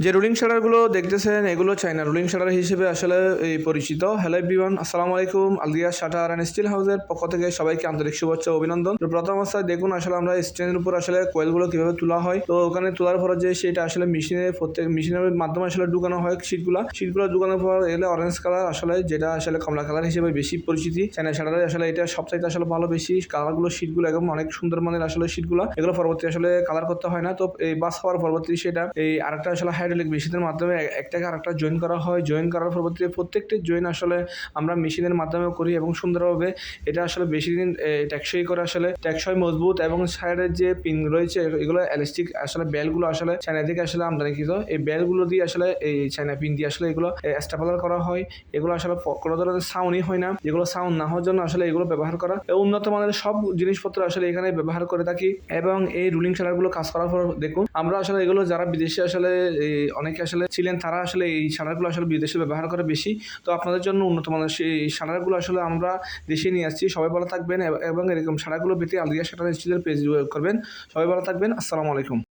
যে রুলিং শাটারগুলো দেখতেছেন এগুলো চায়না রুলিং শাটার হিসেবে আসলে এই পরিচিত। হ্যালো এভরিওয়ান, আসসালামু আলাইকুম। আলদিয়া শাটার অ্যান্ড স্টিল হাউসের পক্ষ থেকে সবাইকে আন্তরিক শুভেচ্ছা ও অভিনন্দন। তো প্রথম অবস্থায় দেখুন আসলে আমরা স্ট্যান্ডের উপর আসলে কয়েলগুলো কিভাবে তোলা হয়। তো ওখানে তোলার পর যে সেটা আসলে মেশিনের মাধ্যমে আসলে ঢুকানো হয় শীটগুলো ঢুকানোর পর এলে অরেঞ্জ কালার আসলে যেটা আসলে কমলা কালার হিসেবে বেশি পরিচিতি। চায়না শাটারে আসলে এটা সবচাইতে আসলে ভালো বেশি কালারগুলো শীটগুলো একদম অনেক সুন্দর মানের আসলে শীটগুলো, এগুলো পরবর্তী আসলে কালার করতে হয় না। তো এই বাস হওয়ার পরবর্তী সেটা এই আরেকটা আসলে হাইড্রোলিক মেশিনের মাধ্যমে একটাকে আরেকটা জয়েন করা হয়। জয়েন করার পরবর্তীতে প্রত্যেকটি জয়েন আসলে আমরা মেশিনের মাধ্যমে করি এবং সুন্দরভাবে এটা আসলে বেশি দিন টেকসই করে, আসলে টেকসই মজবুত। এবং সাইডের যে পিন রয়েছে এগুলো এলাস্টিক আসলে বেলগুলো আসলে চায়না থেকে আসলে আমদানিকৃত। এই বেলগুলো দিয়ে আসলে এই চায়না পিন দিয়ে আসলে এগুলো স্টেপলার করা হয়। এগুলো আসলে কোনো ধরনের সাউন্ডই হয় না, যেগুলো সাউন্ড না হওয়ার জন্য আসলে এগুলো ব্যবহার করা। উন্নত মানের সব জিনিসপত্র আসলে এখানে ব্যবহার করে থাকি। এবং এই রুলিং শাটারগুলো কাজ করার পর দেখুন আমরা আসলে এগুলো যারা বিদেশে আসলে অনেকে আসলে ছিলেন তারা আসলে এই শাটারগুলো আসলে বিদেশে ব্যবহার করে বেশি। তো আপনাদের জন্য উন্নত মানের সেই শাটারগুলো আসলে আমরা দেশে নিয়ে আসছি। সবাই ভালো থাকবেন এবং এরকম শাটারগুলো পেতে আলদিয়া শাটার স্টিলের পেজ করবেন। সবাই ভালো থাকবেন। আসসালামু আলাইকুম।